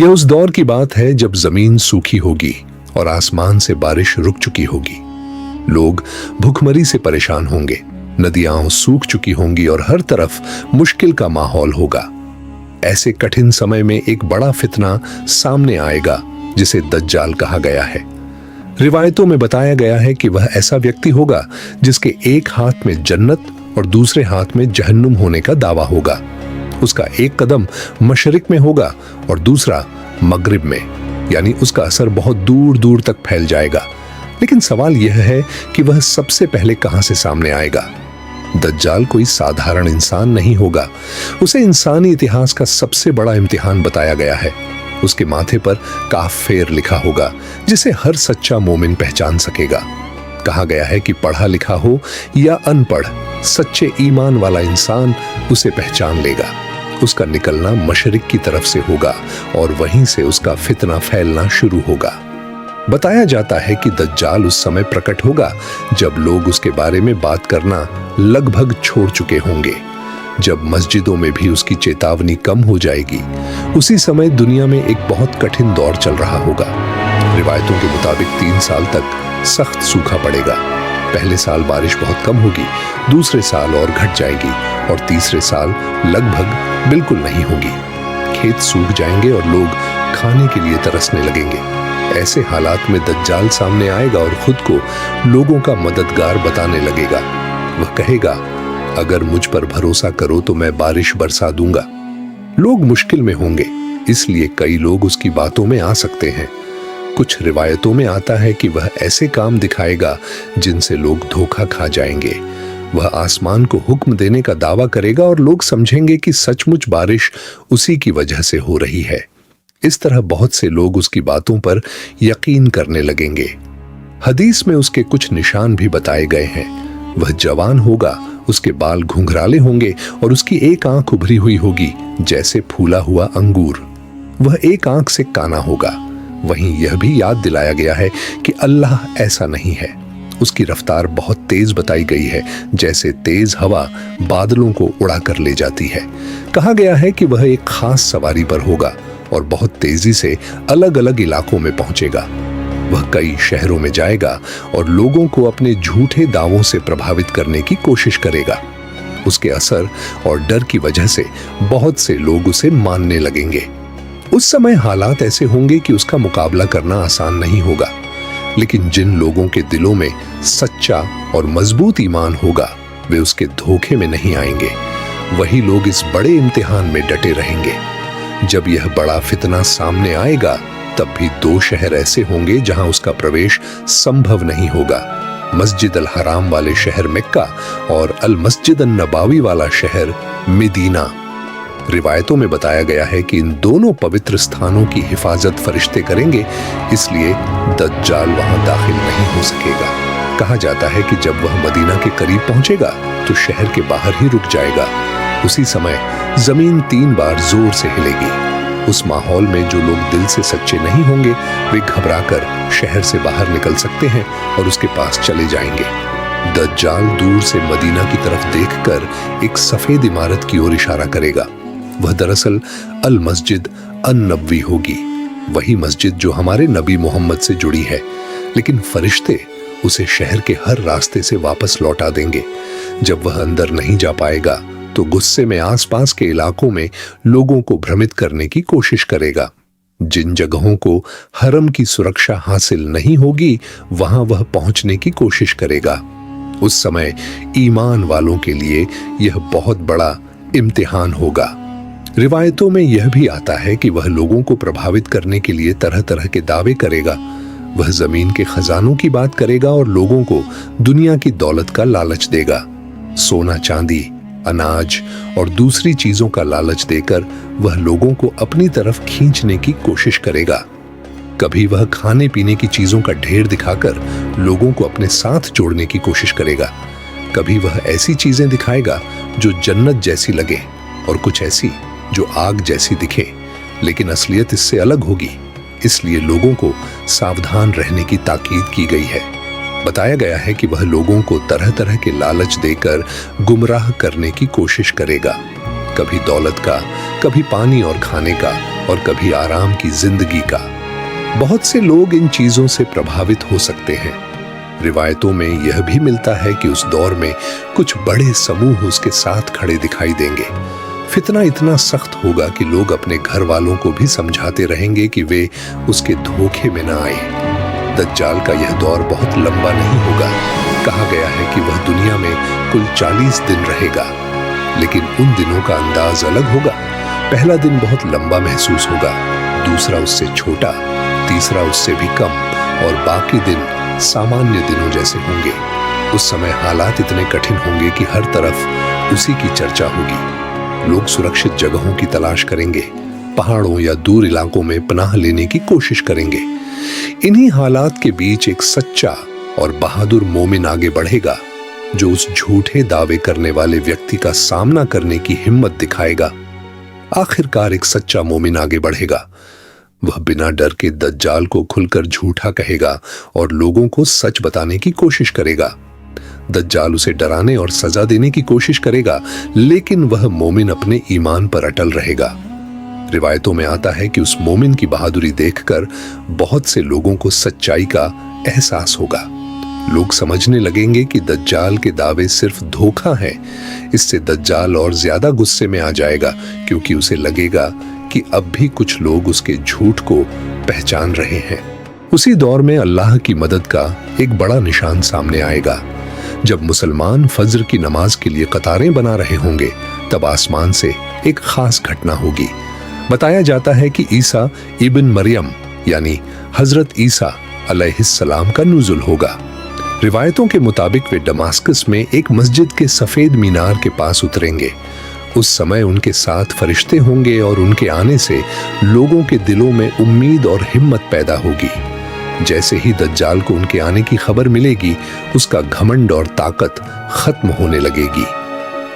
यह उस दौर की बात है जब जमीन सूखी होगी और आसमान से बारिश रुक चुकी होगी। लोग भूखमरी से परेशान होंगे, नदियां सूख चुकी होंगी और हर तरफ मुश्किल का माहौल होगा। ऐसे कठिन समय में एक बड़ा फितना सामने आएगा जिसे दज्जाल कहा गया है। रिवायतों में बताया गया है कि वह ऐसा व्यक्ति होगा जिसके एक हाथ में जन्नत और दूसरे हाथ में जहन्नुम होने का दावा होगा। उसका एक कदम मशरिक में होगा और दूसरा मगरिब में, यानी उसका असर बहुत दूर दूर तक फैल जाएगा। लेकिन सवाल यह है कि वह सबसे पहले कहां से सामने आएगा। दज्जाल कोई साधारण इंसान नहीं होगा। उसे इंसानी इतिहास का सबसे बड़ा इम्तिहान बताया गया है। उसके माथे पर काफेर लिखा होगा जिसे हर सच्चा मोमिन पहचान सकेगा। कहा गया है कि पढ़ा लिखा हो या अनपढ़, सच्चे ईमान वाला इंसान उसे पहचान लेगा। उसका निकलना मशरिक की तरफ से होगा और वहीं से उसका फितना फैलना शुरू होगा। बताया जाता है कि दज्जाल उस समय प्रकट होगा जब लोग उसके बारे में बात करना लगभग छोड़ चुके होंगे, जब मस्जिदों में भी उसकी चेतावनी कम हो जाएगी। उसी समय दुनिया में एक बहुत कठिन दौर चल रहा होगा। रिवायतों के मुताबिक 3 साल तक सख्त सूखा पड़ेगा। पहले साल बारिश बहुत कम होगी, दूसरे साल और घट जाएगी और तीसरे साल लगभग बिल्कुल नहीं होगी। खेत सूख जाएंगे और लोग खाने के लिए तरसने लगेंगे। ऐसे हालात में दज्जाल सामने आएगा और खुद को लोगों का मददगार बताने लगेगा। वह कहेगा, अगर मुझ पर भरोसा करो तो मैं बारिश बरसा दूंगा। लोग मुश्किल में होंगे, इसलिए कई लोग उसकी बातों में आ सकते हैं। कुछ रिवायतों में आता है कि वह ऐसे काम दिखाएगा जिनसे लोग धोखा खा जाएंगे। वह आसमान को हुक्म देने का दावा करेगा और लोग समझेंगे कि सचमुच बारिश उसी की वजह से हो रही है। इस तरह बहुत से लोग उसकी बातों पर यकीन करने लगेंगे। हदीस में उसके कुछ निशान भी बताए गए हैं। वह जवान होगा, उसके बाल घुंघराले होंगे और उसकी एक आंख उभरी हुई होगी जैसे फूला हुआ अंगूर। वह एक आंख से काना होगा। वहीं यह भी याद दिलाया गया है कि अल्लाह ऐसा नहीं है। उसकी रफ्तार बहुत तेज बताई गई है, जैसे तेज हवा बादलों को उड़ा कर ले जाती है। कहा गया है कि वह एक खास सवारी पर होगा और बहुत तेजी से अलग अलग इलाकों में पहुंचेगा। वह कई शहरों में जाएगा और लोगों को अपने झूठे दावों से प्रभावित करने की कोशिश करेगा। उसके असर और डर की वजह से बहुत से लोग उसे मानने लगेंगे। उस समय हालात ऐसे होंगे कि उसका मुकाबला करना आसान नहीं होगा। लेकिन जिन लोगों के दिलों में सच्चा और मजबूत ईमान होगा, वे उसके धोखे में नहीं आएंगे। वही लोग इस बड़े इम्तिहान में डटे रहेंगे। जब यह बड़ा फितना सामने आएगा, तब भी 2 शहर ऐसे होंगे जहां उसका प्रवेश संभव नहीं होगा। मस्जिद अल हराम वाले शहर मक्का और अल मस्जिद अन नबावी वाला शहर मदीना। रिवायतों में बताया गया है कि इन दोनों पवित्र स्थानों की हिफाजत फरिश्ते करेंगे, इसलिए दज्जाल वहां दाखिल नहीं हो सकेगा। कहा जाता है कि जब वह मदीना के करीब पहुंचेगा तो शहर के बाहर ही रुक जाएगा। उसी समय जमीन 3 बार जोर से हिलेगी। उस माहौल में जो लोग दिल से सच्चे नहीं होंगे, वे घबराकर शहर से बाहर निकल सकते हैं और उसके पास चले जाएंगे। दज्जाल दूर से मदीना की तरफ देखकर एक सफेद इमारत की ओर इशारा करेगा। वह दरअसल अल मस्जिद अन नबवी होगी, वही मस्जिद जो हमारे नबी मोहम्मद से जुड़ी है। लेकिन फरिश्ते उसे शहर के हर रास्ते से वापस लौटा देंगे। जब वह अंदर नहीं जा पाएगा तो गुस्से में आसपास के इलाकों में लोगों को भ्रमित करने की कोशिश करेगा। जिन जगहों को हरम की सुरक्षा हासिल नहीं होगी, वहां वह पहुंचने की कोशिश करेगा। उस समय ईमान वालों के लिए यह बहुत बड़ा इम्तिहान होगा। रिवायतों में यह भी आता है कि वह लोगों को प्रभावित करने के लिए तरह तरह के दावे करेगा। वह जमीन के खजानों की बात करेगा और लोगों को दुनिया की दौलत का लालच देगा। सोना, चांदी, अनाज और दूसरी चीजों का लालच देकर वह लोगों को अपनी तरफ खींचने की कोशिश करेगा। कभी वह खाने पीने की चीजों का ढेर दिखाकर लोगों को अपने साथ जोड़ने की कोशिश करेगा। कभी वह ऐसी चीजें दिखाएगा जो जन्नत जैसी लगे और कुछ ऐसी जो आग जैसी दिखे, लेकिन असलियत इससे अलग होगी। इसलिए लोगों को सावधान रहने की ताकीद की गई है। बताया गया है कि वह लोगों को तरह तरह के लालच देकर गुमराह करने की कोशिश करेगा। कभी दौलत का, कभी पानी और खाने का और कभी आराम की जिंदगी का। बहुत से लोग इन चीजों से प्रभावित हो सकते हैं। रिवायतों में यह भी मिलता है कि उस दौर में कुछ बड़े समूह उसके साथ खड़े दिखाई देंगे। फितना इतना सख्त होगा कि लोग अपने घर वालों को भी समझाते रहेंगे कि वे उसके धोखे में न आए। दज्जाल का यह दौर बहुत लंबा नहीं होगा। कहा गया है कि वह दुनिया में कुल 40 दिन रहेगा, लेकिन उन दिनों का अंदाज अलग होगा। पहला दिन बहुत लंबा महसूस होगा, दूसरा उससे छोटा, तीसरा उससे भी कम और बाकी दिन सामान्य दिनों जैसे होंगे। उस समय हालात इतने कठिन होंगे कि हर तरफ उसी की चर्चा होगी। लोग सुरक्षित जगहों की तलाश करेंगे, पहाड़ों या दूर इलाकों में पनाह लेने की कोशिश करेंगे। इन्हीं हालात के बीच एक सच्चा और बहादुर मोमिन आगे बढ़ेगा, जो उस झूठे दावे करने वाले व्यक्ति का सामना करने की हिम्मत दिखाएगा। आखिरकार एक सच्चा मोमिन आगे बढ़ेगा। वह बिना डर के दज्जाल को खुलकर झूठा कहेगा और लोगों को सच बताने की कोशिश करेगा। दज्जाल उसे डराने और सजा देने की कोशिश करेगा, लेकिन वह मोमिन अपने ईमान पर अटल रहेगा। रिवायतों में आता है कि उस मोमिन की बहादुरी देखकर बहुत से लोगों को सच्चाई का एहसास होगा। लोग समझने लगेंगे कि दज्जाल के दावे सिर्फ धोखा है। इससे दज्जाल और ज्यादा गुस्से में आ जाएगा, क्योंकि उसे लगेगा कि अब भी कुछ लोग उसके झूठ को पहचान रहे हैं। उसी दौर में अल्लाह की मदद का एक बड़ा निशान सामने आएगा। जब मुसलमान फज्र की नमाज के लिए कतारें बना रहे होंगे, तब आसमान से एक खास घटना होगी। बताया जाता है कि ईसा इब्न मरियम यानी हजरत ईसा अलैहिस्सलाम का नुज़ुल होगा। रिवायतों के मुताबिक वे दमास्कस में एक मस्जिद के सफेद मीनार के पास उतरेंगे। उस समय उनके साथ फरिश्ते होंगे और उनके आने से लोगों के दिलों में उम्मीद और हिम्मत पैदा होगी। जैसे ही दज्जाल को उनके आने की खबर मिलेगी, उसका घमंड और ताकत खत्म होने लगेगी।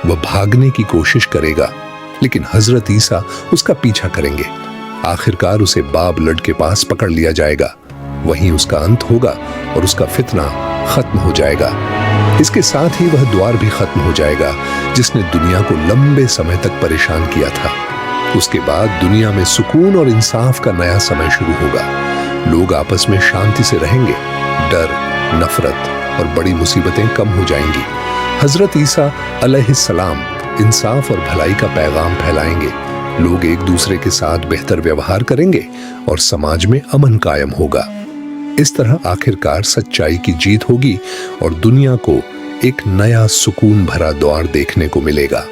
वह भागने की कोशिश करेगा, लेकिन हजरत ईसा उसका पीछा करेंगे। आखिरकार उसे बाब लड के पास पकड़ लिया जाएगा। वहीं उसका अंत होगा और उसका फितना खत्म हो जाएगा। इसके साथ ही वह द्वार भी खत्म हो जाएगा, जिसने दुनिया को लंबे समय तक परेशान किया था। उसके बाद दुनिया में सुकून और इंसाफ का नया समय शुरू होगा। लोग आपस में शांति से रहेंगे, डर, नफरत और बड़ी मुसीबतें कम हो जाएंगी। हजरत ईसा अलैहिस्सलाम इंसाफ और भलाई का पैगाम फैलाएंगे। लोग एक दूसरे के साथ बेहतर व्यवहार करेंगे और समाज में अमन कायम होगा। इस तरह आखिरकार सच्चाई की जीत होगी और दुनिया को एक नया सुकून भरा दौर देखने को मिलेगा।